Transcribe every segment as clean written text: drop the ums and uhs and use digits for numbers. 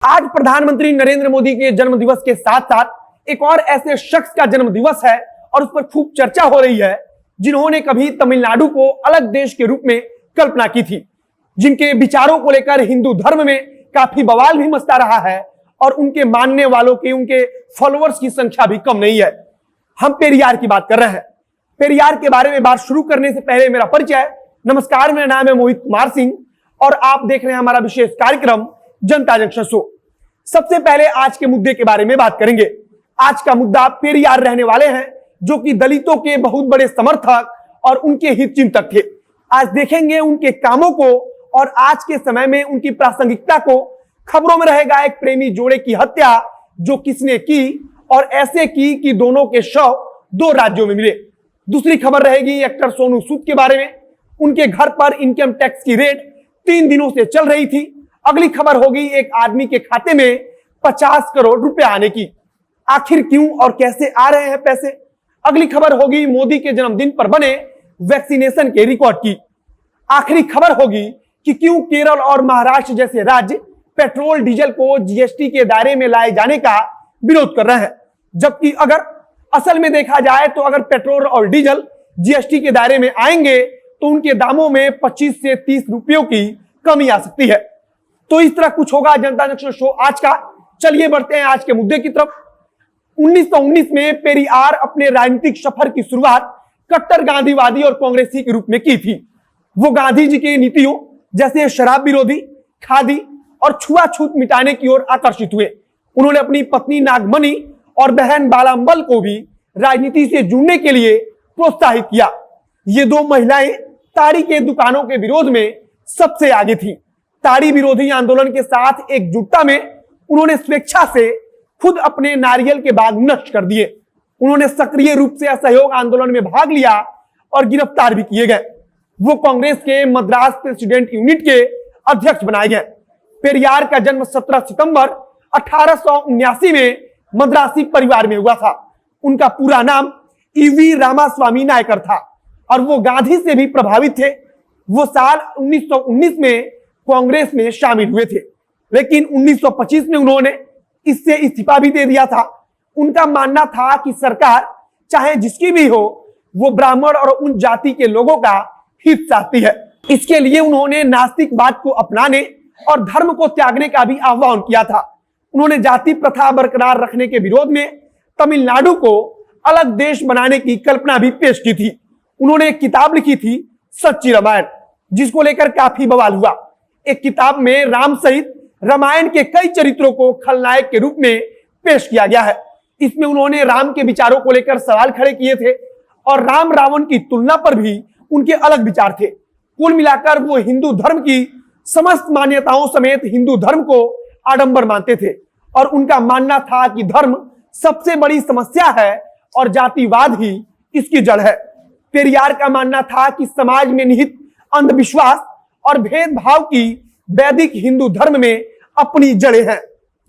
आज प्रधानमंत्री नरेंद्र मोदी के जन्म दिवस के साथ साथ एक और ऐसे शख्स का जन्म दिवस है और उस पर खूब चर्चा हो रही है जिन्होंने कभी तमिलनाडु को अलग देश के रूप में कल्पना की थी, जिनके विचारों को लेकर हिंदू धर्म में काफी बवाल भी मचता रहा है और उनके मानने वालों की, उनके फॉलोअर्स की संख्या भी कम नहीं है। हम पेरियार की बात कर रहे हैं। पेरियार के बारे में बात शुरू करने से पहले मेरा परिचय। नमस्कार, मेरा नाम है मोहित कुमार सिंह और आप देख रहे हैं हमारा विशेष कार्यक्रम जनता जंक्शन शो। सबसे पहले आज के मुद्दे के बारे में बात करेंगे। आज का मुद्दा पेरियार रहने वाले हैं जो कि दलितों के बहुत बड़े समर्थक और उनके हित चिंतक थे। आज देखेंगे उनके कामों को और आज के समय में उनकी प्रासंगिकता को। खबरों में रहेगा एक प्रेमी जोड़े की हत्या जो किसने की और ऐसे की कि दोनों के शव 2 राज्यों में मिले। दूसरी खबर रहेगी एक्टर सोनू सूद के बारे में। उनके घर पर इनकम टैक्स की रेड 3 दिनों से चल रही थी। अगली खबर होगी एक आदमी के खाते में 50 करोड़ रुपए आने की। आखिर क्यों और कैसे आ रहे हैं पैसे। अगली खबर होगी मोदी के जन्मदिन पर बने वैक्सीनेशन के रिकॉर्ड की। आखिरी खबर होगी कि क्यों केरल और महाराष्ट्र जैसे राज्य पेट्रोल डीजल को जीएसटी के दायरे में लाए जाने का विरोध कर रहे हैं, जबकि अगर असल में देखा जाए तो अगर पेट्रोल और डीजल जीएसटी के दायरे में आएंगे तो उनके दामों में 25 से 30 रुपयों की कमी आ सकती है। तो इस तरह कुछ होगा जनता जंक्शन शो आज का। चलिए बढ़ते हैं आज के मुद्दे की तरफ। 1919 में पेरियार अपने राजनीतिक सफर की शुरुआत कट्टर गांधीवादी और कांग्रेसी के रूप में की थी। वो गांधी जी की नीतियों जैसे शराब विरोधी, खादी और छुआछूत मिटाने की ओर आकर्षित हुए। उन्होंने अपनी पत्नी नागमणि और बहन बालाम्बल को भी राजनीति से जुड़ने के लिए प्रोत्साहित किया। ये 2 महिलाएं ताड़ी के दुकानों के विरोध में सबसे आगे थी। ताड़ी विरोधी आंदोलन के साथ एकजुटता में उन्होंने स्वेच्छा से खुद अपने नारियल के बाग नष्ट कर दिए। उन्होंने सक्रिय रूप से असहयोग आंदोलन में भाग लिया और गिरफ्तार भी किए गए। वो कांग्रेस के मद्रास प्रेसिडेंट यूनिट के अध्यक्ष बनाए गए। पेरियार का जन्म 17 सितंबर 1879 में मद्रासी परिवार में हुआ था। उनका पूरा नाम ईवी रामास्वामी नायकर था और वो गांधी से भी प्रभावित थे। वो साल 1919 में कांग्रेस में शामिल हुए थे, लेकिन 1925 में उन्होंने इससे इस्तीफा भी दे दिया था। उनका मानना था कि सरकार चाहे जिसकी भी हो वो ब्राह्मण और उन जाति के लोगों का हित चाहती है। इसके लिए उन्होंने नास्तिकवाद को अपनाने और धर्म को त्यागने का भी आह्वान किया था। उन्होंने जाति प्रथा बरकरार रखने के विरोध में तमिलनाडु को अलग देश बनाने की कल्पना भी पेश की थी। उन्होंने एक किताब लिखी थी सच्ची रामायण, जिसको लेकर काफी बवाल हुआ। एक किताब में राम सहित रामायण के कई चरित्रों को खलनायक के रूप में पेश किया गया है। इसमें उन्होंने राम के विचारों को लेकर सवाल खड़े किए थे और राम रावण की तुलना पर भी उनके अलग विचार थे। कुल मिलाकर वो हिंदू धर्म की समस्त मान्यताओं समेत हिंदू धर्म को आडंबर मानते थे और उनका मानना था कि धर्म सबसे बड़ी समस्या है और जातिवाद ही इसकी जड़ है। पेरियार का मानना था कि समाज में निहित अंधविश्वास और भेदभाव की वैदिक हिंदू धर्म में अपनी जड़ें हैं,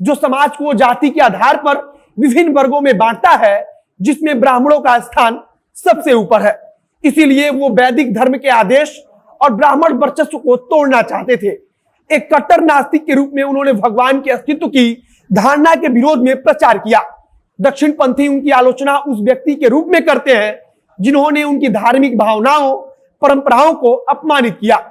जो समाज को जाति के आधार पर विभिन्न वर्गों में बांटता है, जिसमें ब्राह्मणों का स्थान सबसे ऊपर है। इसीलिए वो वैदिक धर्म के आदेश और ब्राह्मण वर्चस्व को तोड़ना चाहते थे। एक कट्टर नास्तिक के रूप में उन्होंने भगवान के अस्तित्व की धारणा के विरोध में प्रचार किया। दक्षिणपंथी उनकी आलोचना उस व्यक्ति के रूप में करते हैं जिन्होंने उनकी धार्मिक भावनाओं, परंपराओं को अपमानित किया।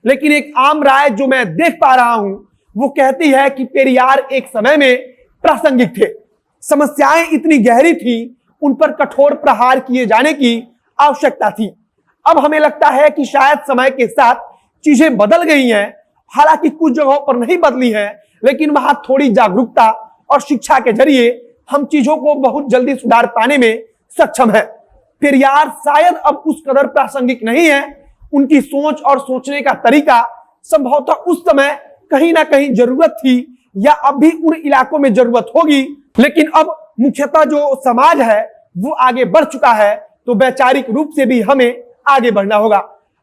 लेकिन एक आम राय जो मैं देख पा रहा हूं वो कहती है कि पेरियार एक समय में प्रासंगिक थे। समस्याएं इतनी गहरी थी, उन पर कठोर प्रहार किए जाने की आवश्यकता थी। अब हमें लगता है कि शायद समय के साथ चीजें बदल गई हैं। हालांकि कुछ जगहों पर नहीं बदली हैं, लेकिन वहां थोड़ी जागरूकता और शिक्षा के जरिए हम चीजों को बहुत जल्दी सुधार पाने में सक्षम है। पेरियार शायद अब उस कदर प्रासंगिक नहीं है। उनकी सोच और सोचने का तरीका संभवतः उस समय कहीं ना कहीं जरूरत थी या अब भी उन इलाकों में जरूरत होगी, लेकिन अब मुख्यतः जो समाज है वो आगे बढ़ चुका है, तो वैचारिक रूप से भी हमें आगे बढ़ना होगा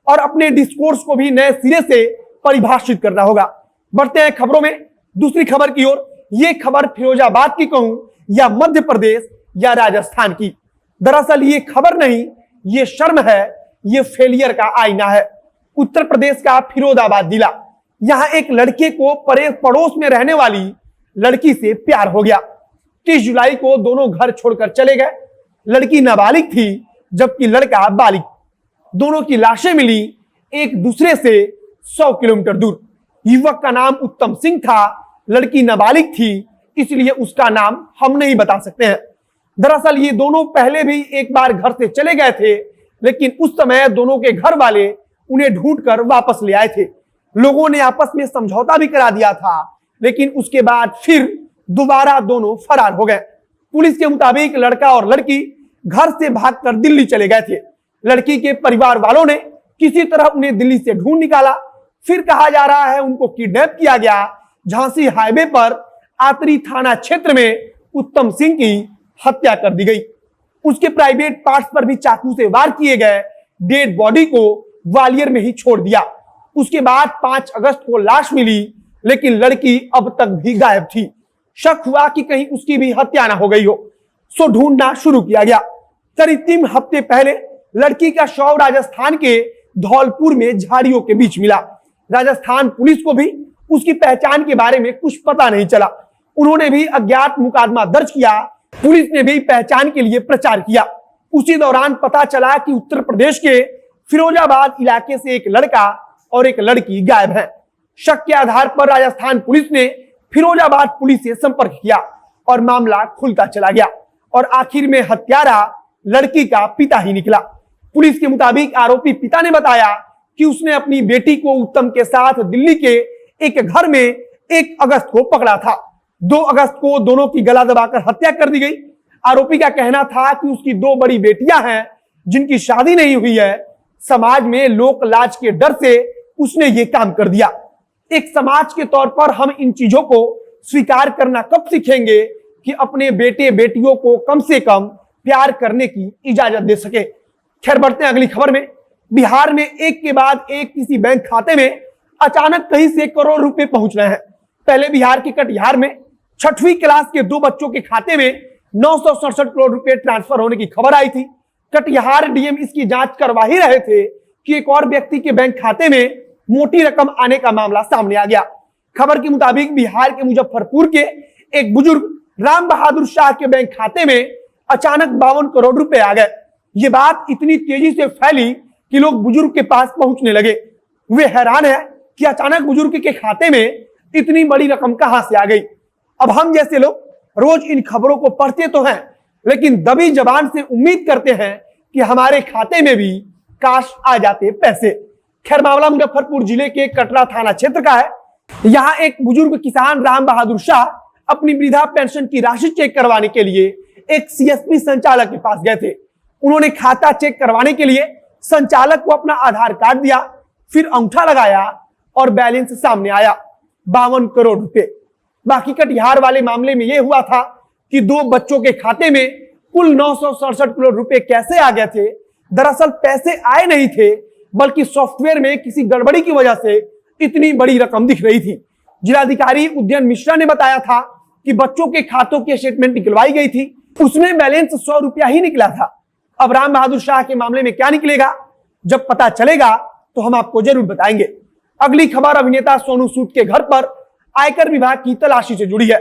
और अपने डिस्कोर्स को भी नए सिरे से परिभाषित करना होगा। बढ़ते हैं खबरों में दूसरी खबर की ओर। ये खबर फिरोजाबाद की कहूं या मध्य प्रदेश या राजस्थान की, दरअसल ये खबर नहीं, ये शर्म है, ये फेलियर का आईना है। उत्तर प्रदेश का फिरोजाबाद जिला, यहाँ एक लड़के को पड़ोस में रहने वाली लड़की से प्यार हो गया। 30 जुलाई को दोनों घर छोड़कर चले गए। लड़की नाबालिग थी जबकि लड़का बालिग। दोनों की लाशें मिली एक दूसरे से 100 किलोमीटर दूर। युवक का नाम उत्तम सिंह था, लड़की नाबालिग थी, इसलिए उसका नाम हम नहीं बता सकते हैं। दरअसल ये दोनों पहले भी एक बार घर से चले गए थे, लेकिन उस समय दोनों के घर वाले उन्हें ढूंढकर वापस ले आए थे। लोगों ने आपस में समझौता भी करा दिया था, लेकिन उसके बाद फिर दोबारा दोनों फरार हो गए। पुलिस के मुताबिक लड़का और लड़की घर से भागकर दिल्ली चले गए थे। लड़की के परिवार वालों ने किसी तरह उन्हें दिल्ली से ढूंढ निकाला। फिर कहा जा रहा है उनको किडनैप किया गया। झांसी हाईवे पर आतरी थाना क्षेत्र में उत्तम सिंह की हत्या कर दी गई। उसके प्राइवेट पार्ट्स पर भी चाकू से वार किए गए। डेड बॉडी को ग्वालियर में ही छोड़ दिया। उसके बाद 5 अगस्त को लाश मिली, लेकिन लड़की अब तक भी गायब थी। शक हुआ कि कहीं उसकी भी हत्या ना हो गई हो, सो ढूंढना शुरू किया गया। करीब 3 हफ्ते पहले लड़की का शव राजस्थान के धौलपुर में झाड़ियों के बीच मिला। राजस्थान पुलिस को भी उसकी पहचान के बारे में कुछ पता नहीं चला। उन्होंने भी अज्ञात मुकदमा दर्ज किया। पुलिस ने भी पहचान के लिए प्रचार किया। उसी दौरान पता चला कि उत्तर प्रदेश के फिरोजाबाद इलाके से एक लड़का और एक लड़की गायब है। शक के आधार पर राजस्थान पुलिस ने फिरोजाबाद पुलिस से संपर्क किया और मामला खुलता चला गया और आखिर में हत्यारा लड़की का पिता ही निकला। पुलिस के मुताबिक आरोपी पिता ने बताया कि उसने अपनी बेटी को उत्तम के साथ दिल्ली के एक घर में 1 अगस्त को पकड़ा था। 2 अगस्त को दोनों की गला दबाकर हत्या कर दी गई। आरोपी का कहना था कि उसकी 2 बड़ी बेटियां हैं जिनकी शादी नहीं हुई है। समाज में लोक लाज के डर से उसने ये काम कर दिया। एक समाज के तौर पर हम इन चीजों को स्वीकार करना कब सीखेंगे कि अपने बेटे बेटियों को कम से कम प्यार करने की इजाजत दे सके। खैर, बढ़ते हैं अगली खबर में। बिहार में एक के बाद एक किसी बैंक खाते में अचानक कहीं से करोड़ रुपए पहुंच रहे हैं। पहले बिहार के कटिहार में 6वीं क्लास के 2 बच्चों के खाते में 967 करोड़ रुपए ट्रांसफर होने की खबर आई थी। कटिहार डीएम इसकी जांच करवा ही रहे थे कि एक और व्यक्ति के बैंक खाते में मोटी रकम आने का मामला सामने आ गया। खबर के मुताबिक बिहार के मुजफ्फरपुर के एक बुजुर्ग राम बहादुर शाह के बैंक खाते में अचानक 52 करोड़ रुपए आ गए। ये बात इतनी तेजी से फैली कि लोग बुजुर्ग के पास पहुंचने लगे। वे हैरान है कि अचानक बुजुर्ग के खाते में इतनी बड़ी रकम कहां से आ गई। अब हम जैसे लोग रोज इन खबरों को पढ़ते तो हैं, लेकिन दबी जबान से उम्मीद करते हैं कि हमारे खाते में भी काश आ जाते पैसे। खैर, मामला मुजफ्फरपुर जिले के कटरा थाना क्षेत्र का है। यहाँ एक बुजुर्ग किसान राम बहादुर शाह अपनी वृद्धा पेंशन की राशि चेक करवाने के लिए एक सीएसपी संचालक के पास गए थे। उन्होंने खाता चेक करवाने के लिए संचालक को अपना आधार कार्ड दिया, फिर अंगूठा लगाया और बैलेंस सामने आया 52 करोड़ रुपए। बाकी कटिहार वाले मामले में यह हुआ था कि 2 बच्चों के खाते में कुल 967 करोड़ रुपए कैसे आ गए थे। दरअसल पैसे आए नहीं थे, बल्कि सॉफ्टवेयर में किसी गड़बड़ी की वजह से इतनी बड़ी रकम दिख रही थी। जिलाधिकारी उदयन मिश्रा ने बताया था कि बच्चों के खातों की स्टेटमेंट निकलवाई गई थी, उसमें बैलेंस 100 रुपया ही निकला था। अब राम बहादुर शाह के मामले में क्या निकलेगा, जब पता चलेगा तो हम आपको जरूर बताएंगे। अगली खबर अभिनेता सोनू सूद के घर पर आयकर विभाग की तलाशी से जुड़ी है।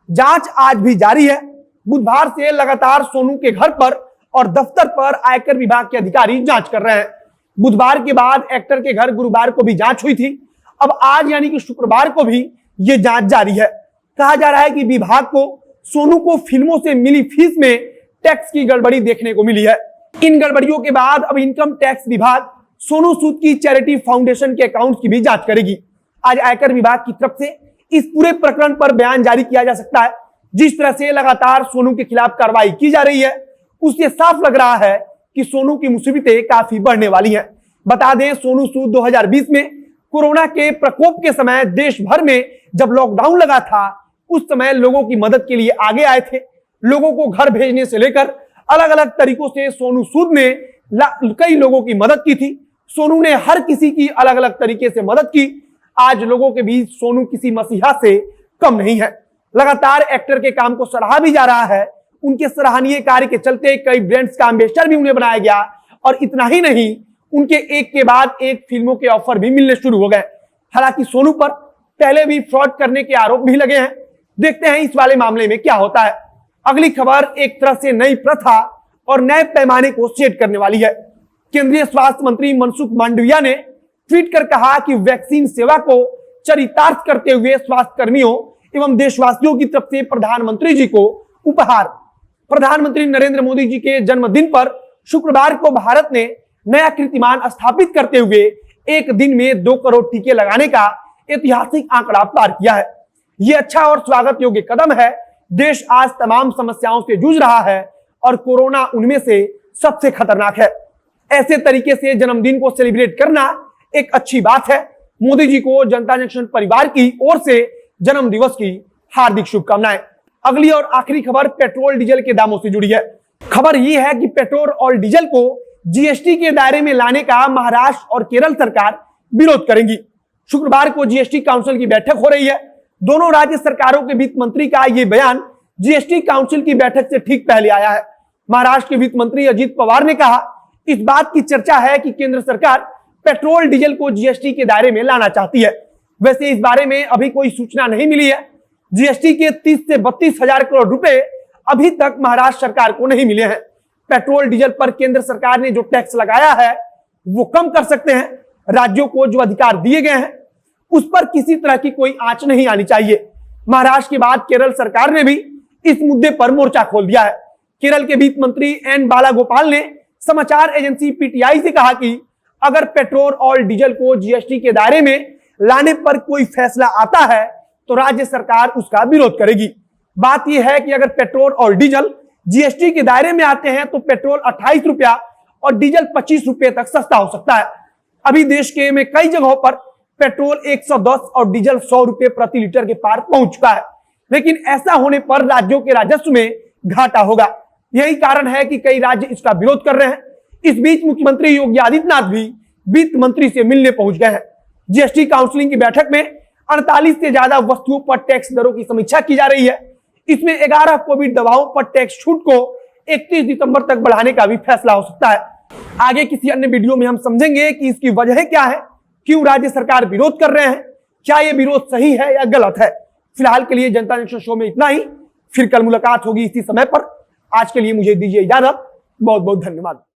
जांच आज भी जारी है। बुधवार से लगातार सोनू के घर पर और दफ्तर पर आयकर विभाग के अधिकारी जांच कर रहे हैं। बुधवार के बाद एक्टर के घर गुरुवार को भी जांच हुई थी। अब आज यानी कि शुक्रवार को भी ये जांच जारी है। कहा जा रहा है कि विभाग को सोनू को फिल्मों से मिली फीस में टैक्स की गड़बड़ी देखने को मिली है। इन गड़बड़ियों के बाद अब इनकम टैक्स विभाग सोनू सूद की चैरिटी फाउंडेशन के अकाउंट की भी जांच करेगी। आज आयकर विभाग की तरफ से इस पूरे प्रकरण पर बयान जारी किया जा सकता है। जिस तरह से लगातार सोनू के खिलाफ कार्रवाई की जा रही है, उससे साफ लग रहा है कि सोनू की मुसीबतें काफी बढ़ने वाली हैं। बता दें, सोनू सूद 2020 में कोरोना के प्रकोप के समय देश भर में जब लॉकडाउन लगा था, उस समय लोगों की मदद के लिए आगे आए थे। लोगों को घर भेजने से लेकर अलग अलग तरीकों से सोनू सूद ने कई लोगों की मदद की थी। सोनू ने हर किसी की अलग अलग तरीके से मदद की। आज लोगों के बीच सोनू किसी मसीहा से कम नहीं है। लगातार एक्टर के काम को सराहा भी जा रहा है। उनके सराहनीय कार्य के चलते कई ब्रांड्स का एम्बेसडर भी उन्हें बनाया गया और इतना ही नहीं, उनके एक के बाद एक फिल्मों के ऑफर भी मिलने शुरू हो गए। हालांकि सोनू पर पहले भी फ्रॉड करने के आरोप भी लगे हैं। देखते हैं इस वाले मामले में क्या होता है। अगली खबर एक तरह से नई प्रथा और नए पैमाने को सेट करने वाली है। केंद्रीय स्वास्थ्य मंत्री मनसुख मांडविया ने ट्वीट कर कहा कि वैक्सीन सेवा को चरितार्थ करते हुए स्वास्थ्य कर्मियों एवं देशवासियों की तरफ से प्रधानमंत्री जी को उपहार। प्रधानमंत्री नरेंद्र मोदी जी के जन्मदिन पर शुक्रवार को भारत ने नया कीर्तिमान स्थापित करते हुए एक दिन में 2 करोड़ टीके लगाने का ऐतिहासिक आंकड़ा पार किया है। यह अच्छा और स्वागत योग्य कदम है। देश आज तमाम समस्याओं से जूझ रहा है और कोरोना उनमें से सबसे खतरनाक है। ऐसे तरीके से जन्मदिन को सेलिब्रेट करना एक अच्छी बात है। मोदी जी को जनता जंक्शन परिवार की ओर से जन्म दिवस की हार्दिक शुभकामनाएं। अगली और आखिरी खबर पेट्रोल डीजल के दामों से जुड़ी है। खबर यह है कि पेट्रोल और डीजल को जीएसटी के दायरे में लाने का महाराष्ट्र और केरल सरकार विरोध करेंगी। शुक्रवार को जीएसटी काउंसिल की बैठक हो रही है। दोनों राज्य सरकारों के वित्त मंत्री का यह बयान जीएसटी काउंसिल की बैठक से ठीक पहले आया है। महाराष्ट्र के वित्त मंत्री अजित पवार ने कहा, इस बात की चर्चा है कि केंद्र सरकार पेट्रोल डीजल को जीएसटी के दायरे में लाना चाहती है। वैसे इस बारे में अभी कोई सूचना नहीं मिली है। जीएसटी के 30 से 32 हजार करोड़ रुपए अभी तक महाराष्ट्र सरकार को नहीं मिले हैं। पेट्रोल डीजल पर केंद्र सरकार ने जो टैक्स लगाया है वो कम कर सकते हैं। राज्यों को जो अधिकार दिए गए हैं उस पर किसी तरह की कोई आंच नहीं आनी चाहिए। महाराष्ट्र के बाद केरल सरकार ने भी इस मुद्दे पर मोर्चा खोल दिया है। केरल के वित्त मंत्री एन बालागोपाल ने समाचार एजेंसी पीटीआई से कहा कि अगर पेट्रोल और डीजल को जीएसटी के दायरे में लाने पर कोई फैसला आता है तो राज्य सरकार उसका विरोध करेगी। बात यह है कि अगर पेट्रोल और डीजल जीएसटी के दायरे में आते हैं तो पेट्रोल 28 रुपया और डीजल 25 रुपये तक सस्ता हो सकता है। अभी देश के में कई जगहों पर पेट्रोल 110 और डीजल 100 रुपये प्रति लीटर के पार पहुंच चुका है। लेकिन ऐसा होने पर राज्यों के राजस्व में घाटा होगा। यही कारण है कि कई राज्य इसका विरोध कर रहे हैं। इस बीच मुख्यमंत्री योगी आदित्यनाथ भी वित्त मंत्री से मिलने पहुंच गए हैं। जीएसटी काउंसिल की बैठक में 48 से ज्यादा वस्तुओं पर टैक्स दरों की समीक्षा की जा रही है। इसमें 11 कोविड दवाओं पर टैक्स छूट को 31 दिसंबर तक बढ़ाने का भी फैसला हो सकता है। आगे किसी अन्य वीडियो में हम समझेंगे कि इसकी वजह क्या है, क्यों राज्य सरकार विरोध कर रहे हैं, क्या यह विरोध सही है या गलत है। फिलहाल के लिए जनता जंक्शन शो में इतना ही। फिर कल मुलाकात होगी इसी समय पर। आज के लिए मुझे दीजिए इजाजत। बहुत बहुत धन्यवाद।